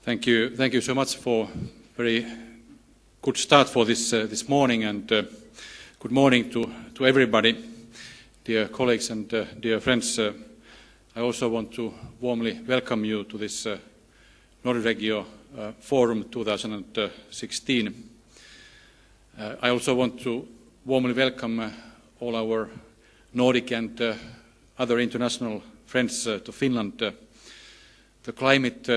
Thank you so much for very good start for this morning, and good morning to everybody, dear colleagues and dear friends. I also want to warmly welcome you to this NORDRGIO Forum 2016. I also want to warmly welcome all our Nordic and other international friends to Finland. The climate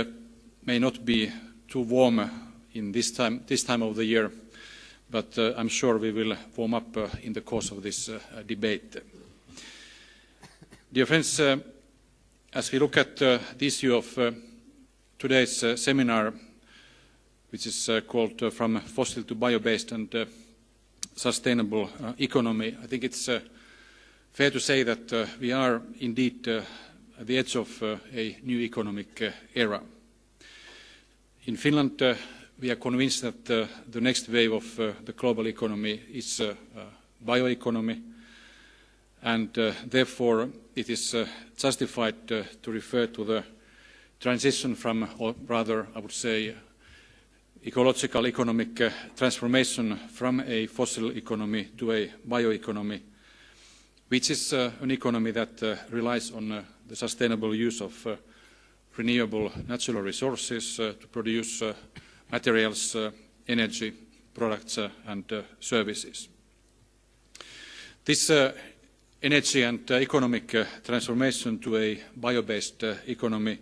may not be too warm in this time of the year, but I'm sure we will warm up in the course of this debate. Dear friends, as we look at the issue of today's seminar, which is called From Fossil to Biobased and Sustainable Economy, I think it's fair to say that we are indeed at the edge of a new economic era. In Finland, we are convinced that the next wave of the global economy is bioeconomy, and therefore it is justified to refer to the transition from, or rather I would say, ecological economic transformation from a fossil economy to a bioeconomy, which is an economy that relies on the sustainable use of renewable natural resources to produce materials, energy, products and services. This energy and economic transformation to a bio-based economy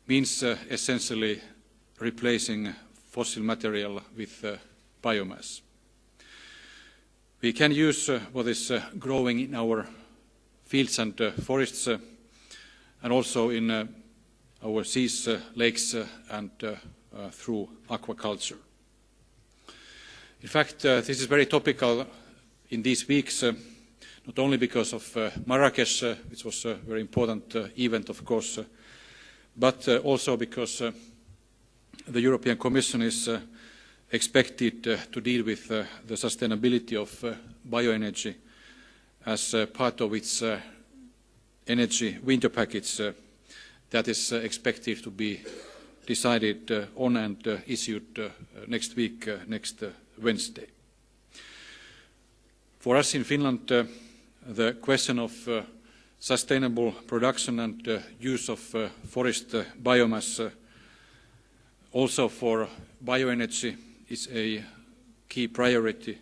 means essentially replacing fossil material with biomass. We can use what is growing in our fields and forests and also in our seas, lakes and through aquaculture. In fact, this is very topical in these weeks, not only because of Marrakesh, which was a very important event, of course, but also because the European Commission is expected to deal with the sustainability of bioenergy as part of its energy winter package that is expected to be decided on and issued next week, next Wednesday. For us in Finland, the question of sustainable production and use of forest biomass, also for bioenergy, is a key priority,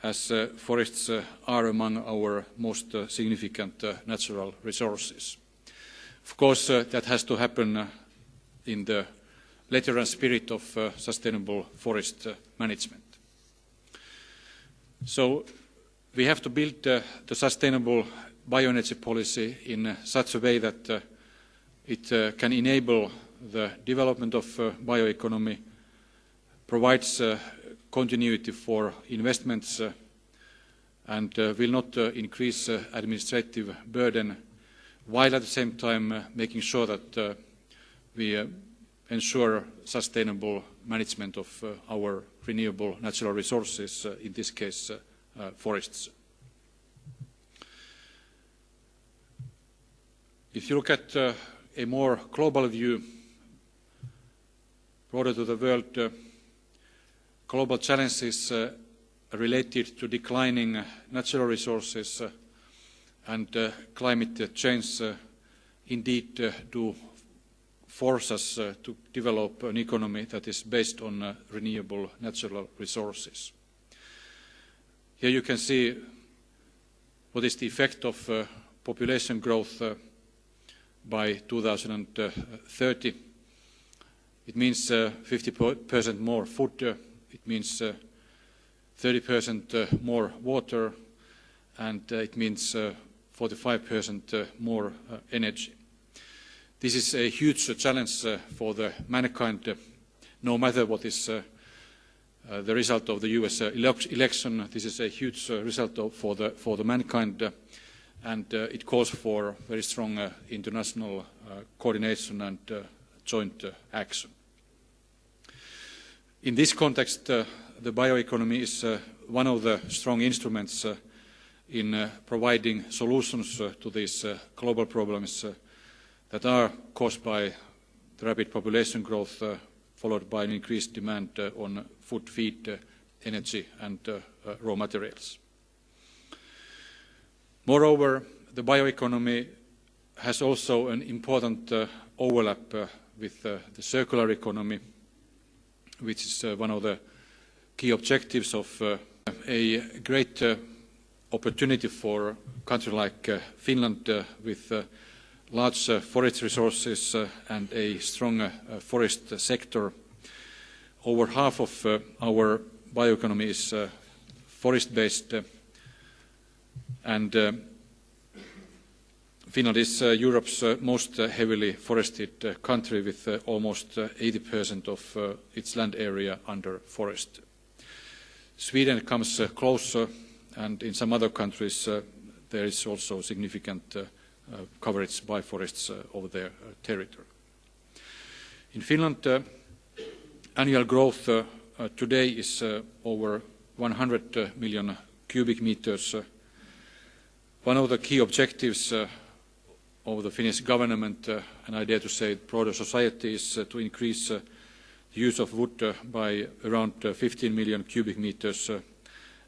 as forests are among our most significant natural resources. Of course, that has to happen in the letter and spirit of sustainable forest management. So we have to build the sustainable bioenergy policy in such a way that it can enable the development of bioeconomy, provides continuity for investments and will not increase administrative burden, while at the same time making sure that we ensure sustainable management of our renewable natural resources, in this case forests. If you look at a more global view, broader to the world, global challenges related to declining natural resources and climate change indeed do force us to develop an economy that is based on renewable natural resources. Here you can see what is the effect of population growth by 2030. It means 50% more food, it means 30% more water, and it means 45% more energy. This is a huge challenge for the mankind, no matter what is the result of the US election. This is a huge result for the mankind, and it calls for very strong international coordination and joint action. In this context, the bioeconomy is one of the strong instruments in providing solutions to these global problems that are caused by the rapid population growth, followed by an increased demand on food, feed, energy and raw materials. Moreover, the bioeconomy has also an important overlap with the circular economy, which is one of the key objectives of a great opportunity for a country like Finland with large forest resources and a strong forest sector. Over half of our bioeconomy is forest-based, and Finland is Europe's most heavily forested country, with almost 80% of its land area under forest. Sweden comes closer, and in some other countries there is also significant coverage by forests over their territory. In Finland, annual growth today is over 100 million cubic meters. One of the key objectives of the Finnish government, and I dare to say broader society, is to increase the use of wood by around 15 million cubic meters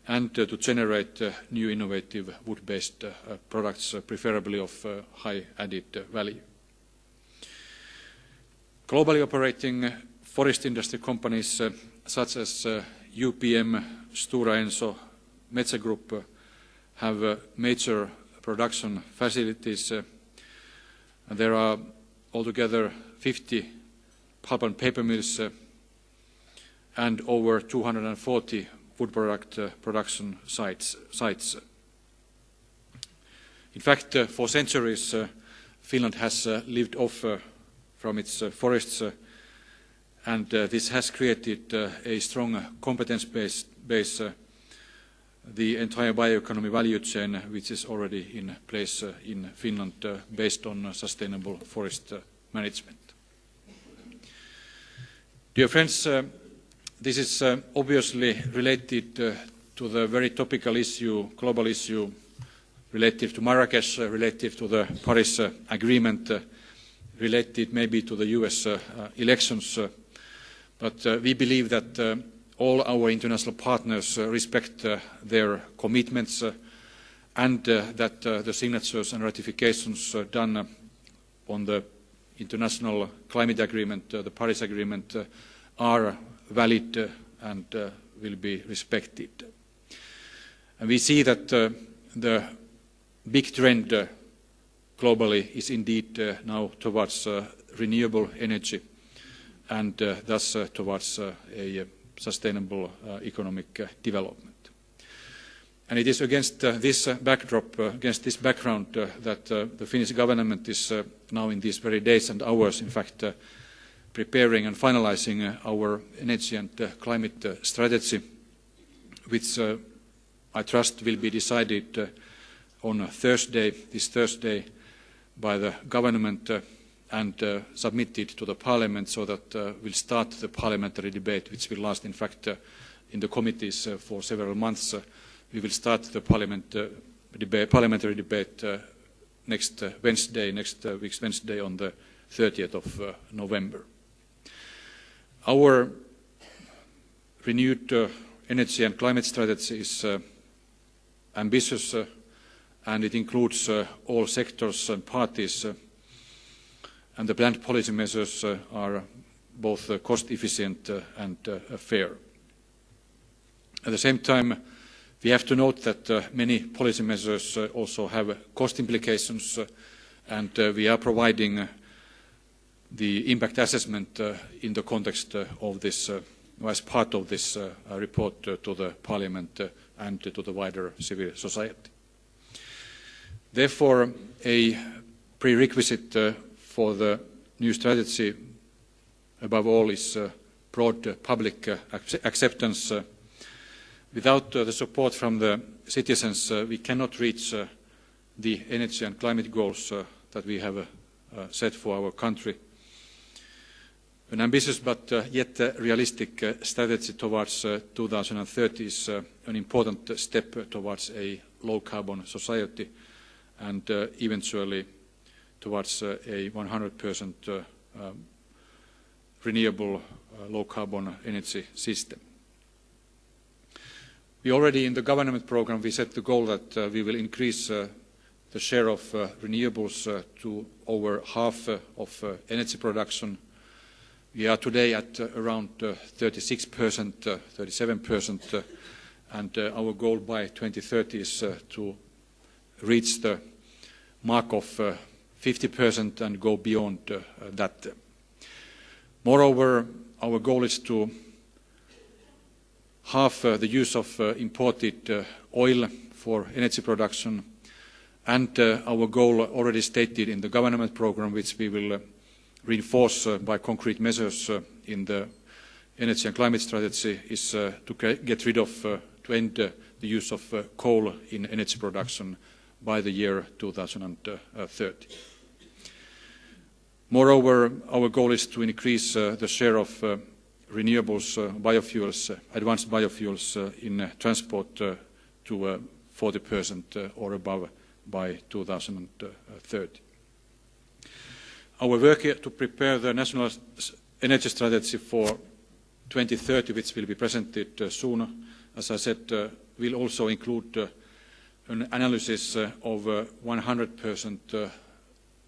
and to generate new innovative wood-based products, preferably of high added value. Globally operating forest industry companies such as UPM, Stora Enso, Metsä Group have major production facilities. And there are altogether 50 pulp and paper mills and over 240 wood product production sites. In fact, for centuries, Finland has lived off from its forests, and this has created a strong competence base, the entire bioeconomy value chain, which is already in place in Finland, based on sustainable forest management. Dear friends, this is obviously related to the very topical issue, global issue, related to Marrakesh, related to the Paris Agreement, related maybe to the US elections. But we believe that all our international partners respect their commitments and that the signatures and ratifications done on the international climate agreement, the Paris Agreement, are valid and will be respected. And we see that the big trend globally is indeed now towards renewable energy and thus towards a sustainable economic development. And it is against this backdrop, against this background, that the Finnish government is now in these very days and hours, in fact, preparing and finalizing our energy and climate strategy, which I trust will be decided on Thursday, this Thursday, by the government and submitted to the parliament, so that we'll start the parliamentary debate, which will last, in fact, in the committees for several months. We will start the parliamentary debate next Wednesday, next week's Wednesday, on the 30th of November. Our renewed energy and climate strategy is ambitious, and it includes all sectors and parties, and the planned policy measures are both cost efficient and fair. At the same time, we have to note that many policy measures also have cost implications, and we are providing the impact assessment in the context of this, as part of this report to the Parliament and to the wider civil society. Therefore, a prerequisite for the new strategy, above all, is broad public acceptance. Without the support from the citizens, we cannot reach the energy and climate goals that we have set for our country. An ambitious but yet realistic strategy towards 2030 is an important step towards a low-carbon society and eventually towards a 100% renewable low-carbon energy system. We already, in the government program, we set the goal that we will increase the share of renewables to over half of energy production. We are today at around 36%, 37%, and our goal by 2030 is to reach the mark of 50% and go beyond that. Moreover, our goal is to halve the use of imported oil for energy production, and our goal already stated in the government program, which we will reinforce by concrete measures in the energy and climate strategy, is to get rid of, to end the use of coal in energy production by the year 2030. Moreover, our goal is to increase the share of renewables, biofuels, advanced biofuels in transport to 40% or above by 2030. Our work to prepare the national energy strategy for 2030, which will be presented soon, as I said, will also include an analysis of 100%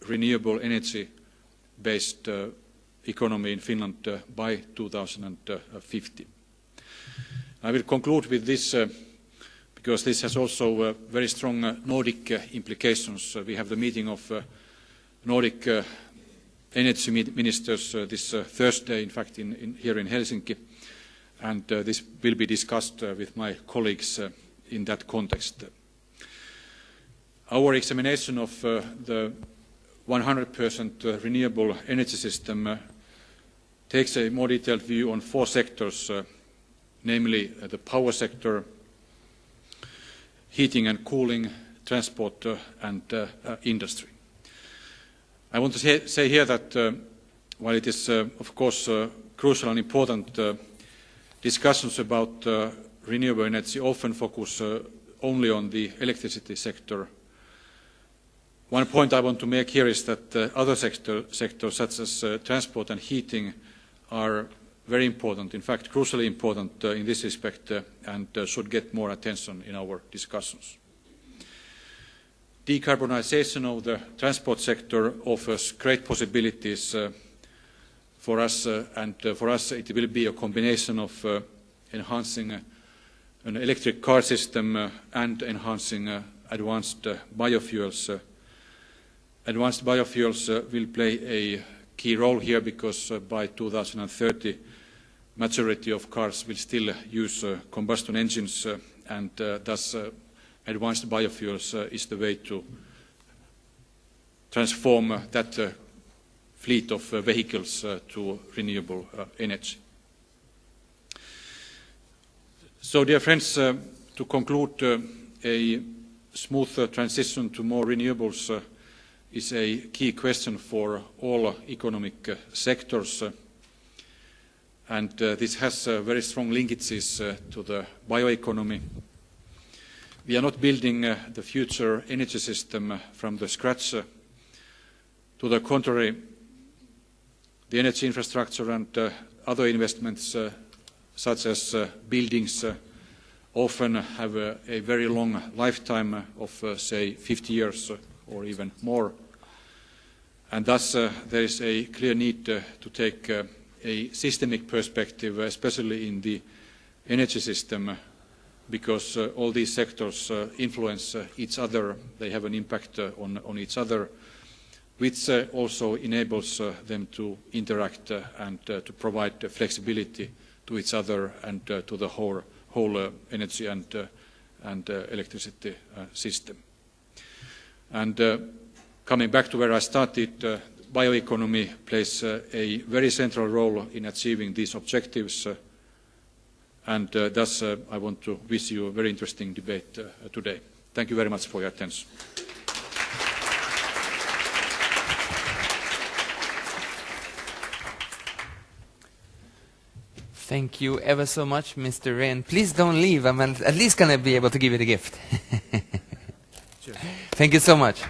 renewable energy-based economy in Finland by 2050. I will conclude with this because this has also very strong Nordic implications. We have the meeting of Nordic energy ministers this Thursday, in fact, here in Helsinki, and this will be discussed with my colleagues in that context. Our examination of the 100% renewable energy system takes a more detailed view on 4 sectors, namely the power sector, heating and cooling, transport and industry. I want to say here that while it is of course crucial and important, discussions about renewable energy often focus only on the electricity sector. One point I want to make here is that other sectors such as transport and heating are very important, in fact crucially important in this respect, and should get more attention in our discussions. Decarbonization of the transport sector offers great possibilities for us, and for us it will be a combination of enhancing an electric car system and enhancing advanced biofuels. Advanced biofuels will play a key role here because by 2030 majority of cars will still use combustion engines, and thus advanced biofuels is the way to transform that fleet of vehicles to renewable energy. So, dear friends, to conclude, a smooth transition to more renewables is a key question for all economic sectors, and this has very strong linkages to the bioeconomy. We are not building the future energy system from the scratch. To the contrary, the energy infrastructure and other investments such as buildings often have a very long lifetime of say 50 years or even more, and thus there is a clear need to take a systemic perspective, especially in the energy system, because all these sectors influence each other. They have an impact on each other, which also enables them to interact and to provide flexibility to each other and to the whole energy and electricity system. And coming back to where I started, bioeconomy plays a very central role in achieving these objectives, and thus I want to wish you a very interesting debate today. Thank you very much for your attention. Thank you ever so much, Mr. Rehn. Please don't leave. I'm at least going to be able to give you the gift. Thank you so much.